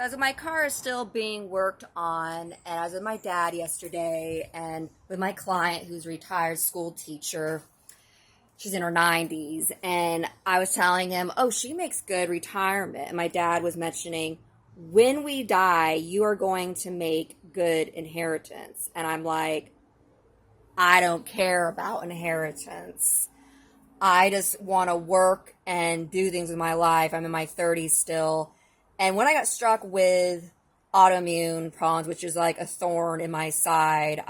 So my car is still being worked on, and I was with my dad yesterday and with my client who's a retired school teacher. She's in her 90s, and I was telling him, oh, she makes good retirement. And my dad was mentioning, when we die, you are going to make good inheritance. And I'm like, I don't care about inheritance. I just want to work and do things with my life. I'm in my 30s still. And when I got struck with autoimmune problems, which is like a thorn in my side,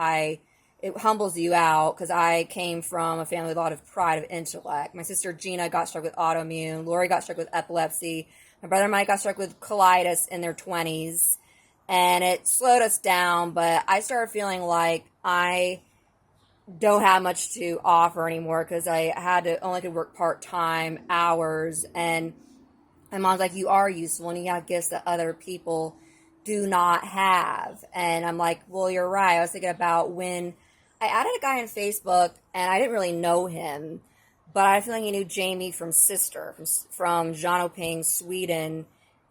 it humbles you out because I came from a family with a lot of pride of intellect. My sister Gina got struck with autoimmune. Lori got struck with epilepsy. My brother Mike got struck with colitis in their 20s. And it slowed us down, but I started feeling like I don't have much to offer anymore because I had to only could work part-time hours, and my mom's like, you are useful and you have gifts that other people do not have. And I'm like, well, you're right. I was thinking about when I added a guy on Facebook and I didn't really know him, but I had a feeling he knew Jamie from Sister, from Jönköping, Sweden.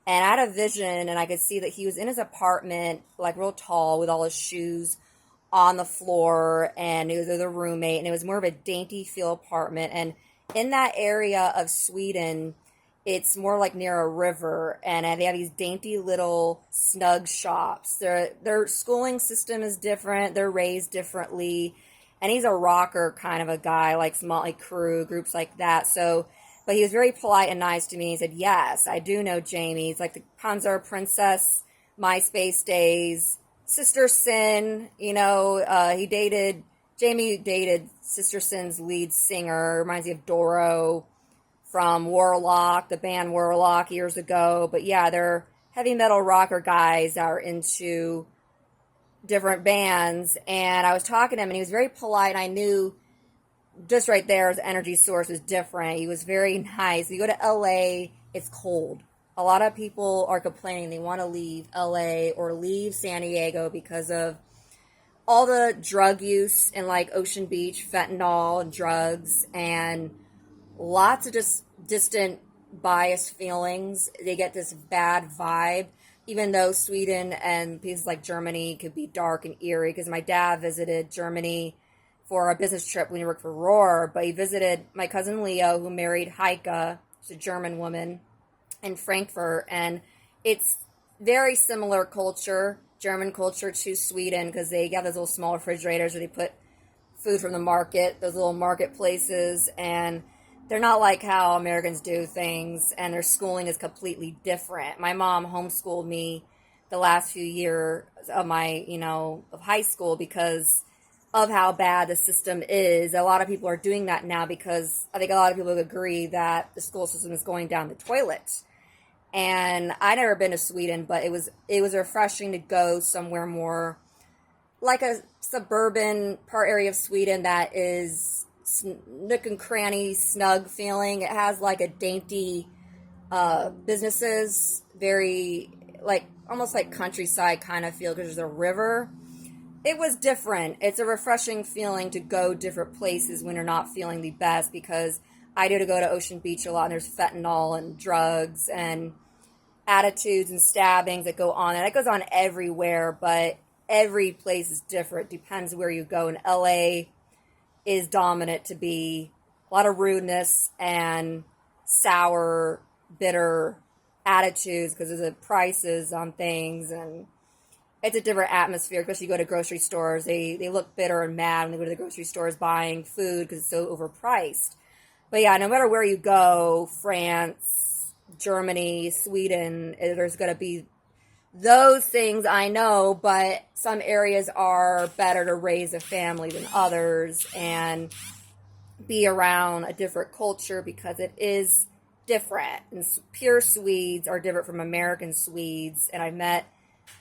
And I had a vision and I could see that he was in his apartment, like real tall with all his shoes on the floor, and it was with a roommate, and it was more of a dainty feel apartment. And in that area of Sweden, it's more like near a river, and they have these dainty little snug shops. Their schooling system is different. They're raised differently, and he's a rocker kind of a guy, like Motley Crue, groups like that. So, but he was very polite and nice to me. He said, "Yes, I do know Jamie. He's like the Panzer Princess, MySpace days." Sister Sin, Jamie dated Sister Sin's lead singer. Reminds me of Doro from Warlock, the band Warlock years ago. But yeah, they're heavy metal rocker guys that are into different bands. And I was talking to him and he was very polite. And I knew just right there his energy source was different. He was very nice. You go to LA, it's cold. A lot of people are complaining they want to leave LA or leave San Diego because of all the drug use in like Ocean Beach, fentanyl and drugs, and lots of just distant biased feelings. They get this bad vibe, even though Sweden and places like Germany could be dark and eerie. Because my dad visited Germany for a business trip when he worked for Roar, but he visited my cousin Leo, who married Heike, she's a German woman, in Frankfurt, and it's very similar culture, German culture, to Sweden, because they have those little small refrigerators where they put food from the market, those little marketplaces, and they're not like how Americans do things, and their schooling is completely different. My mom homeschooled me the last few years of my, of high school because of how bad the system is. A lot of people are doing that now because I think a lot of people agree that the school system is going down the toilet. And I never been to Sweden, but it was refreshing to go somewhere more like a suburban part area of Sweden that is nook and cranny, snug feeling. It has like a dainty businesses, very like almost like countryside kind of feel because there's a river. It was different. It's a refreshing feeling to go different places when you're not feeling the best, because I do to go to Ocean Beach a lot and there's fentanyl and drugs and attitudes and stabbings that go on. And it goes on everywhere, but every place is different. Depends where you go. And LA is dominant to be a lot of rudeness and sour, bitter attitudes because of the prices on things, and it's a different atmosphere. Especially you go to grocery stores, they look bitter and mad when they go to the grocery stores buying food because it's so overpriced. But yeah, no matter where you go, France, Germany, Sweden, there's going to be those things, I know, but some areas are better to raise a family than others and be around a different culture because it is different. And pure Swedes are different from American Swedes, and I've met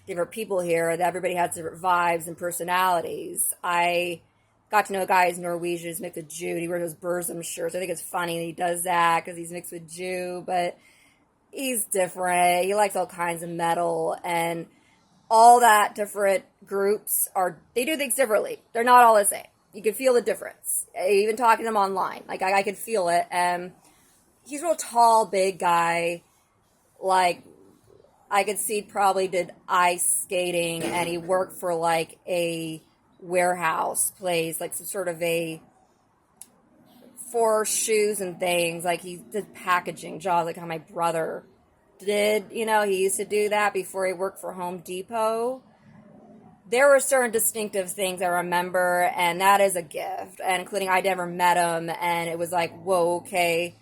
different people here that everybody has different vibes and personalities. I got to know a guy who's Norwegian, who's mixed with Jew. He wears those Burzum shirts. I think it's funny that he does that because he's mixed with Jew, but he's different. He likes all kinds of metal, and all that different groups they do things differently. They're not all the same. You can feel the difference. Even talking to him online, like I could feel it. And he's a real tall, big guy, like I could see probably did ice skating, and he worked for like a warehouse place, like some sort of a for shoes and things. Like he did packaging jobs, like how my brother did. He used to do that before he worked for Home Depot. There were certain distinctive things I remember, and that is a gift. And including I never met him, and it was like, whoa, okay.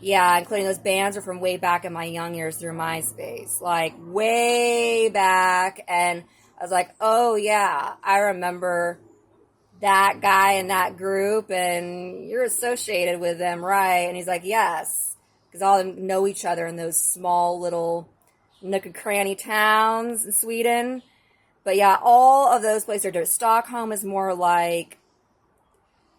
Yeah, including those bands are from way back in my young years through MySpace. Like, way back. And I was like, oh, yeah, I remember that guy in that group, and you're associated with them, right? And he's like, yes. Because all of them know each other in those small little nook and cranny towns in Sweden. But yeah, all of those places are different. Stockholm is more like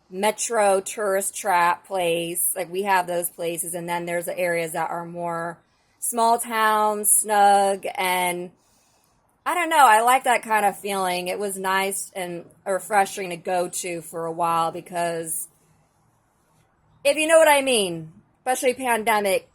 metro tourist trap place. Like we have those places, and then there's the areas that are more small towns, snug, and I don't know. I like that kind of feeling. It was nice and refreshing to go to for a while because if you know what I mean, especially pandemic,